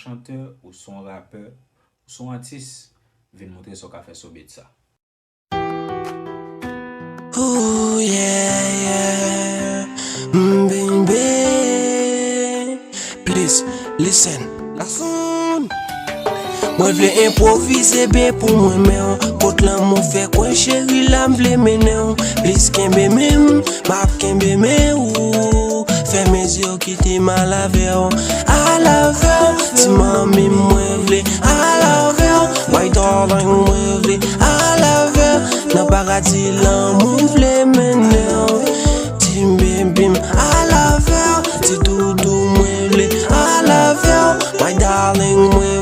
chanteur, ou son rappeur, ou son artiste, vient montrer ce qu'a fait sur beat ça. Ooh, yeah, yeah. Baby. Please, listen. La son. Moi vle improviser bien pour moi mais côté là mon fait quoi chéri là m'vle mener please kembe même m'a kembe mais ou fait mes yeux qui t'es mal à faire I love you ti mami moi vle I love you my darling moi vle I love you na paradis là mon vle mener ti baby I love you ti doudou moi vle I love you my darling moi